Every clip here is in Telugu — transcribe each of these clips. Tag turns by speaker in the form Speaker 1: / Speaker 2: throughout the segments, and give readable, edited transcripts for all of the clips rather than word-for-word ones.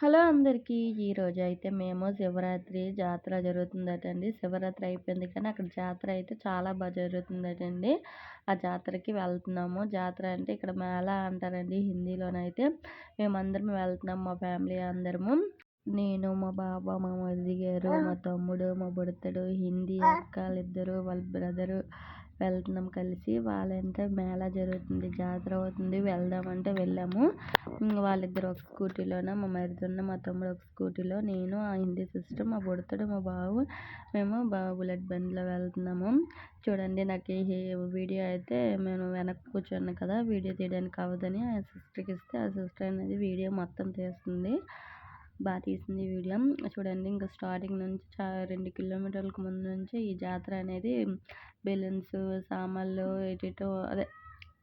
Speaker 1: హలో అందరికీ. ఈరోజు అయితే మేము శివరాత్రి జాతర జరుగుతుందటండి. శివరాత్రి అయిపోయింది కానీ అక్కడ జాతర అయితే చాలా జరుగుతుందటండి. ఆ జాతరకి వెళ్తున్నాము. జాతర అంటే ఇక్కడ మేళా అంటారండి హిందీలోనైతే. మేమందరం వెళ్తున్నాం మా ఫ్యామిలీ అందరము. నేను, మా బావ, మా మరిది గారు, మా తమ్ముడు, మా బుడతడు, హిందీ అక్కలిద్దరు, వాళ్ళ బ్రదరు వెళ్తున్నాం కలిసి. వాళ్ళంటే మేళా జరుగుతుంది, జాతర అవుతుంది, వెళ్దామంటే వెళ్ళాము. వాళ్ళిద్దరు ఒక స్కూటీలోన, మా మరిదున్న మా తమ్ముడు ఒక స్కూటీలో, నేను ఆ హిందీ సిస్టర్, మా బుడతడు, మా బావు, మేము బుల్లెట్ బండిలో వెళ్తున్నాము. చూడండి నాకు ఈ వీడియో అయితే నేను వెనక్కి కూర్చున్నాను కదా, వీడియో తీయడానికి అవ్వదని ఆ సిస్టర్కి ఇస్తే ఆ సిస్టర్ అనేది వీడియో మొత్తం తీస్తుంది. బాగా తీసింది వీడియో. చూడండి ఇంకా స్టార్టింగ్ నుంచి 2 కిలోమీటర్లకు ముందు నుంచి ఈ జాతర అనేది బెలూన్స్, సామాన్లు ఎటేటో అదే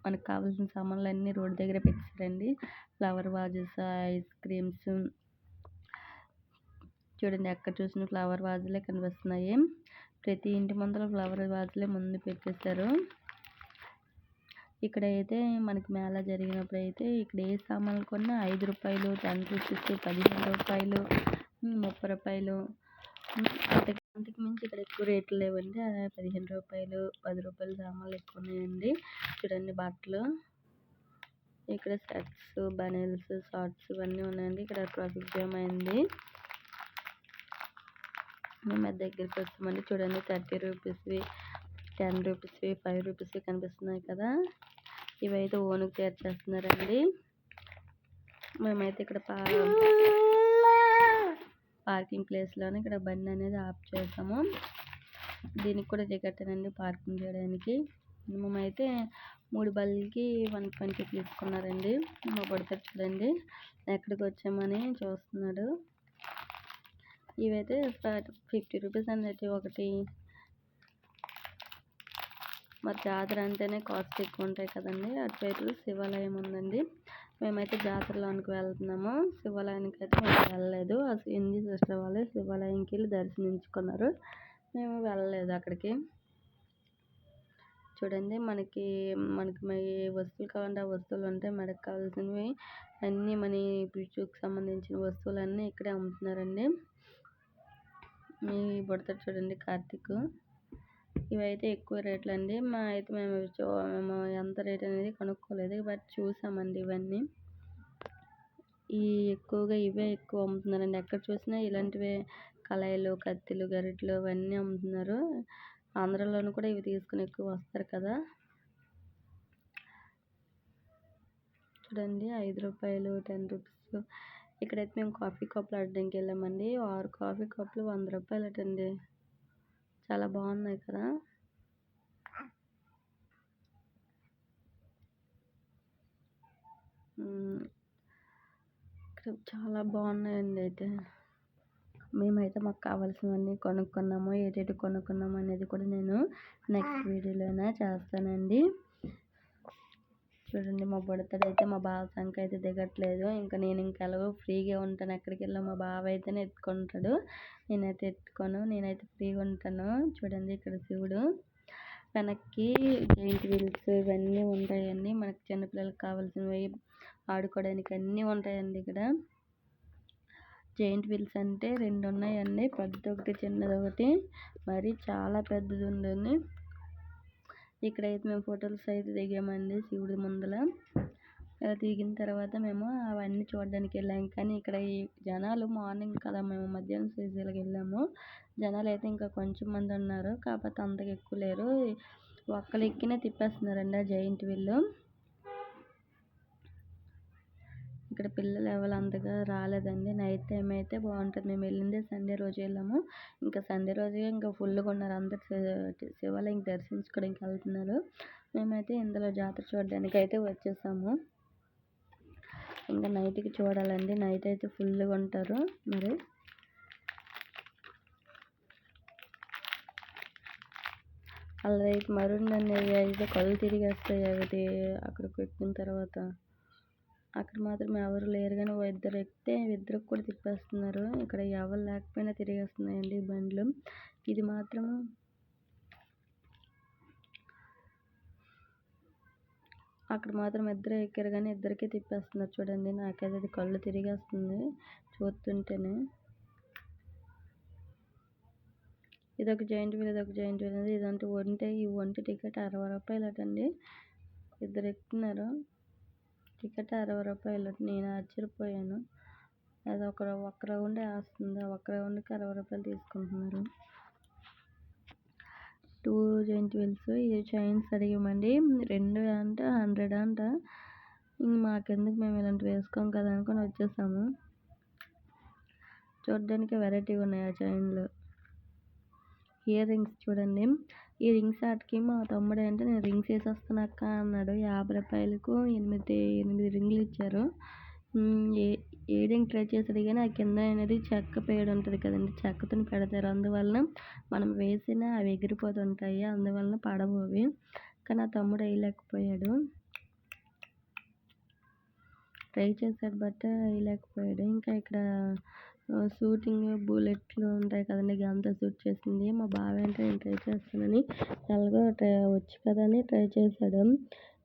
Speaker 1: మనకు కావాల్సిన సామాన్లు అన్నీ రోడ్డు దగ్గర పెట్టేశారండి. ఫ్లవర్ వాజెస్, ఐస్ క్రీమ్స్, చూడండి ఎక్కడ చూసిన ఫ్లవర్ వాజులే కనిపిస్తున్నాయి. ప్రతి ఇంటి ముందర ఫ్లవర్ వాజులే ముందు పెట్టేశారు. ఇక్కడైతే మనకి మేళా జరిగినప్పుడు అయితే ఇక్కడ ఏ సామాన్లు కొన్నా 5 రూపాయలు, 10 రూపీస్, 15 రూపాయలు, 30 రూపాయలు, అంతకు మించి ఇక్కడ ఎక్కువ రేట్లు లేవండి. 15 రూపాయలు, 10 రూపాయలు సామాన్లు ఎక్కువ ఉన్నాయండి. చూడండి బట్టలు, ఇక్కడ షర్ట్స్, బనీల్స్, షార్ట్స్ ఇవన్నీ ఉన్నాయండి. ఇక్కడ ట్రాఫిక్ జామ్ అయింది. మేము దగ్గరికి వచ్చామండి. చూడండి 30 రూపీస్వి, 10 రూపీస్వి, 5 రూపీస్వి కనిపిస్తున్నాయి కదా, ఇవైతే ఓనుకు చేర్చేస్తున్నారండి. మేమైతే ఇక్కడ పార్కింగ్ ప్లేస్లోనే ఇక్కడ బండి అనేది ఆఫ్ చేసాము. దీనికి కూడా టికెట్ పార్కింగ్ చేయడానికి. మేమైతే 3 బళ్ళకి 120 తీసుకున్నారండి. మా బుడతడు చూడండి ఎక్కడికి వచ్చామని చూస్తున్నాడు. ఇవైతే 50 రూపీస్ అన్నట్టు ఒకటి. మరి జాతర అంటేనే కాస్ట్ ఎక్కువ ఉంటాయి కదండి. అటువైపు శివాలయం ఉందండి. మేమైతే జాతరలోనికి వెళ్తున్నాము. శివాలయానికి అయితే మేము వెళ్ళలేదు. హిందీ సిస్టర్ వాళ్ళు శివాలయంకి వెళ్ళి దర్శించుకున్నారు. మేము వెళ్ళలేదు అక్కడికి. చూడండి మనకి ఏ వస్తువులు కావాలంటే ఆ వస్తువులు ఉంటాయి. మెడకు కావాల్సినవి అన్నీ మన బ్యూటీకి సంబంధించిన వస్తువులన్నీ ఇక్కడే అమ్ముతున్నారండి. మీ బుడతడు చూడండి కార్తీక్. ఇవైతే ఎక్కువ రేట్లు అండి. మేము ఎంత రేట్ అనేది కనుక్కోలేదు, బట్ చూసామండి ఇవన్నీ. ఎక్కువగా ఇవే ఎక్కువ అమ్ముతున్నారండి. ఎక్కడ చూసినా ఇలాంటివే కళాయిలు, కత్తిలు, గరిటెలు అవన్నీ అమ్ముతున్నారు. ఆంధ్రాలోను కూడా ఇవి తీసుకుని ఎక్కువ వస్తారు కదా. చూడండి 5 రూపాయలు, 10 రూపీస్. ఇక్కడైతే మేము కాఫీ కప్పులు అడడానికి వెళ్ళామండి. 6 కాఫీ కప్పులు 100 రూపాయలు అటండి. చాలా బాగున్నాయి కదా. ఇక్కడ చాలా బాగున్నాయండి. అయితే మేమైతే మాకు కావాల్సినవన్నీ కొనుక్కున్నాము. ఏటేటి కొనుక్కున్నాము అనేది కూడా నేను నెక్స్ట్ వీడియోలోనే చేస్తానండి. చూడండి మా బుడతడు అయితే మా బావ సంఖ్య అయితే దిగట్లేదు. నేను ఎలాగో ఫ్రీగా ఉంటాను. ఎక్కడికి వెళ్ళా మా బావ అయితేనే ఎత్తుకుంటాడు. నేనైతే ఎత్తుకోను. నేనైతే ఫ్రీగా ఉంటాను. చూడండి ఇక్కడ శివుడు, వెనక్కి జైంట్ వీల్స్ ఇవన్నీ ఉంటాయండి. మనకి చిన్నపిల్లలకు కావాల్సినవి ఆడుకోవడానికి అన్నీ ఉంటాయండి. ఇక్కడ జైంట్ వీల్స్ అంటే 2 ఉన్నాయండి. పెద్దది ఒకటి, చిన్నది ఒకటి. మరి చాలా పెద్దది ఉందండి. ఇక్కడైతే మేము ఫొటోస్ అయితే దిగామండి శివుడి ముందల. దిగిన తర్వాత మేము అవన్నీ చూడడానికి వెళ్ళాం. కానీ ఇక్కడ ఈ జనాలు మార్నింగ్ కదా, మేము మధ్యాహ్నం సీజన్కి వెళ్ళాము. జనాలు అయితే ఇంకా కొంచెం మంది ఉన్నారు, కాకపోతే అంతగా ఎక్కువ లేరు. ఒక్కరు ఎక్కినే తిప్పేస్తున్నారండి ఆ జైంట్ వీల్. ఇక్కడ పిల్లలు ఎవరు అంతగా రాలేదండి. నైట్ టైం అయితే బాగుంటుంది. మేము వెళ్ళిందే సండే రోజు వెళ్ళాము. ఇంకా సండే రోజు ఇంకా ఫుల్గా ఉన్నారు అందరు. శివాలయం దర్శించుకోవడానికి వెళ్తున్నారు. మేమైతే ఇందులో జాతర చూడడానికి అయితే వచ్చేసాము. ఇంకా నైట్కి చూడాలండి. నైట్ అయితే ఫుల్గా ఉంటారు. మరి అలా అయితే మరుండి అనేది అయితే కళ్ళు తిరిగేస్తాయి. అవి అక్కడికి పెట్టిన తర్వాత అక్కడ మాత్రం ఎవరు లేరు. కానీ ఇద్దరు ఎక్కితే ఇద్దరికి కూడా తిప్పేస్తున్నారు. ఇక్కడ ఎవరు లేకపోయినా తిరిగేస్తున్నాయండి ఈ బండ్లు. ఇది మాత్రం అక్కడ మాత్రం ఇద్దరు ఎక్కారు కానీ ఇద్దరికీ తిప్పేస్తున్నారు. చూడండి నాకైతే అది కళ్ళు తిరిగేస్తుంది. చూస్తుంటేనే. ఇదొక జాయింట్ వీల్, ఇదొక జాయింట్ వీల్ అనేది. ఇదంటే ఈ ఒంటి టికెట్ రూ. 60 ఇద్దరు ఎక్కుతున్నారు. టికెట్ రూ. 60. నేను ఆశ్చర్యపోయాను. అది ఒక రౌండే వేస్తుంది. ఒక రౌండ్‌కి రూ. 60 తీసుకుంటున్నారు. 2 జాయింట్ వీల్స్. ఇది చైన్స్ అడిగామండి. 2 అంట 100 అంట. మాకెందుకు, మేము ఇలాంటివి వేసుకోం కదా అనుకొని వచ్చేసాము. చూడ్డానికి వెరైటీగా ఉన్నాయి ఆ చైన్లు. ఇయర్ రింగ్స్ చూడండి. ఈ రింగ్స్ ఆటికి మా తమ్ముడు అంటే నేను రింగ్స్ వేసేస్తాను అక్క అన్నాడు. రూ. 50 8 రింగులు ఇచ్చారు. ఏడింగ్ ట్రై చేసాడు కానీ ఆ కింద అనేది చెక్క పేడ ఉంటుంది కదండి, చెక్కతో పెడతారు. అందువలన మనం వేసినా అవి ఎగిరిపోతుంటాయి. అందువలన పడవు అవి. కానీ ఆ తమ్ముడు వేయలేకపోయాడు. ట్రై చేశాడు బట్ వేయలేకపోయాడు. ఇంకా ఇక్కడ షూటింగ్ బుల్లెట్లు ఉంటాయి కదండి, గన్తో షూట్ చేసింది. మా బావ అంటే నేను ట్రై చేస్తానని ఎలాగో వచ్చు కదా అని ట్రై చేశాడు.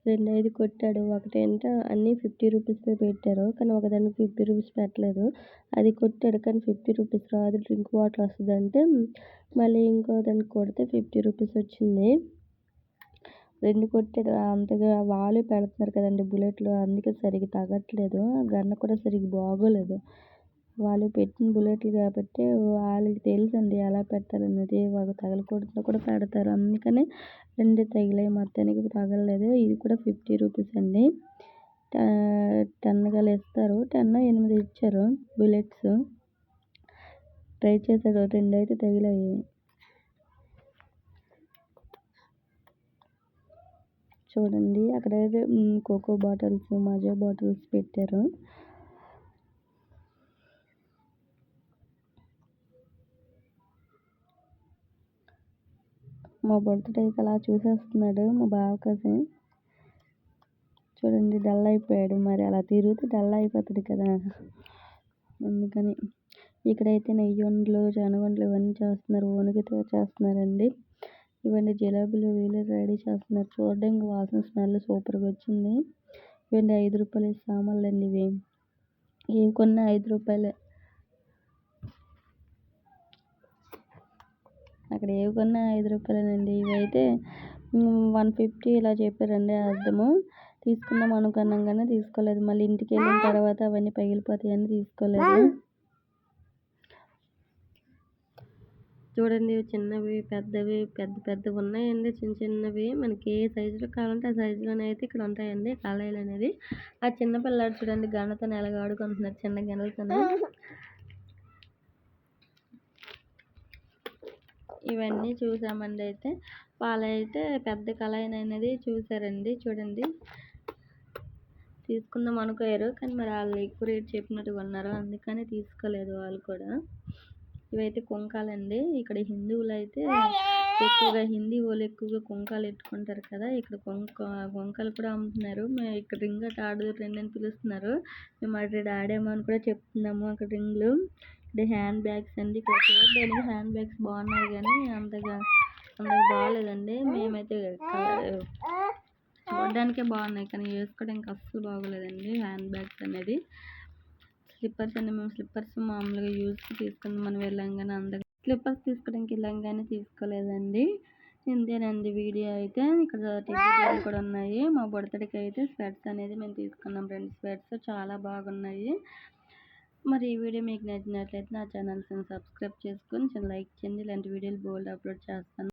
Speaker 1: 2 కొట్టాడు. ఒకటేంటో అన్నీ రూ. 50 పెట్టారు. కానీ ఒకదానికి రూ. 50 పెట్టలేదు. అది కొట్టాడు కానీ రూ. 50 రాదు, డ్రింక్ వాటర్ వస్తుందంటే మళ్ళీ ఇంకో దానికి కొడితే రూ. 50 వచ్చింది. 2 కొట్టాడు. అంతగా వాళ్ళు పెడుతున్నారు కదండి బుల్లెట్లు, అందుకే సరిగ్గా తగ్గట్లేదు. గన్ కూడా సరిగ్గా బాగోలేదు. వాళ్ళు పెట్టిన బుల్లెట్లు కాబట్టి వాళ్ళకి తెలుసండి ఎలా పెట్టాలనేది. వాళ్ళు తగలకూడదు కూడా పెడతారు. అందుకని 2 తగిలాయి, మొత్తానికి తగలలేదు. ఇది కూడా రూ. 50 అండి. 10 గల ఇస్తారు. 10 8 ఇచ్చారు బుల్లెట్స్. ట్రై చేశాడు, 2 అయితే తగిలాయి. చూడండి అక్కడైతే కోకో బాటిల్స్, మజా బాటిల్స్ పెట్టారు. మా బర్త్డేకి అలా చూసేస్తున్నాడు మా బావ కసి. చూడండి డల్ అయిపోయాడు. మరి అలా తిరుగుతూ డల్ అయిపోతాడు కదా, అందుకని. ఇక్కడైతే నెయ్యుండలు, జనగుండలు ఇవన్నీ చేస్తున్నారు. ఓనుగుతో చేస్తున్నారండి. ఇవన్నీ జిలేబీలు వీళ్ళు రెడీ చేస్తున్నారు. చూడడానికి వాసన స్మెల్ సూపర్గా వచ్చింది. ఇవన్నీ రూ. 5 సామాన్లు అండి. ఇవి కొన్న రూ. 5. అక్కడ ఏవి కొన్నా రూ. 5 ఇవైతే 150 ఇలా చెప్పారండి అర్థము. తీసుకుందాం అనుకున్నాం కానీ తీసుకోలేదు. మళ్ళీ ఇంటికి వెళ్ళిన తర్వాత అవన్నీ పగిలిపోతాయని తీసుకోలేదు. చూడండి చిన్నవి, పెద్దవి, పెద్దవి ఉన్నాయండి. చిన్నవి మనకి ఏ సైజులో కావాలంటే ఆ సైజులోనైతే ఇక్కడ ఉంటాయండి కళాయిలు అనేది. ఆ చిన్న పిల్లాడు చూడండి గన్నతో ఎలాగ ఆడుకుంటున్నారు, చిన్న గిన్నెలతో. ఇవన్నీ చూసామండి. అయితే వాళ్ళైతే పెద్ద కళాయి అనేది చూసారండి. చూడండి తీసుకుందాం అనుకోయారు కానీ మరి వాళ్ళు ఎక్కువ రేట్ చెప్పినట్టుగా ఉన్నారు, అందుకని తీసుకోలేదు వాళ్ళు కూడా. ఇవైతే కుంకాలండి. ఇక్కడ హిందువులు అయితే ఎక్కువగా, హిందీ వాళ్ళు ఎక్కువగా కుంకాలు ఎట్టుకుంటారు కదా. ఇక్కడ కుంకాలు కూడా అమ్ముతున్నారు. మేము ఇక్కడ రింగ్ అట్ ఆడు రండి అని పిలుస్తున్నారు. మేము అటు ఆడాము అని కూడా చెప్తున్నాము. అక్కడ రింగ్లు, ఇక్కడ హ్యాండ్ బ్యాగ్స్ అండి. ఇక్కడ చూడడానికి హ్యాండ్ బ్యాగ్స్ బాగున్నాయి కానీ అంతగా బాగోలేదండి. మేమైతే చూడడానికే బాగున్నాయి కానీ వేసుకోవడానికి అస్సలు బాగోలేదండి హ్యాండ్ బ్యాగ్స్ అనేది. స్లిప్పర్స్ అండి. మేము స్లిప్పర్స్ మామూలుగా యూజ్కి తీసుకుని మనం వెళ్ళాం కానీ అందరికి స్లిప్పర్స్ తీసుకోవడానికి వెళ్ళాం కానీ తీసుకోలేదండి. ఇంతేనండి వీడియో అయితే. ఇక్కడ టికెట్లు కూడా ఉన్నాయి. మా బర్త్డేకి అయితే స్వెట్స్ అనేది మేము తీసుకున్నాం. 2 స్వెట్స్ చాలా బాగున్నాయి. మరి ఈ వీడియో మీకు నచ్చినట్లయితే నా ఛానల్ని సబ్స్క్రైబ్ చేసుకొని లైక్ చేయండి. ఇలాంటి వీడియోలు బోల్డ్ అప్లోడ్ చేస్తాను.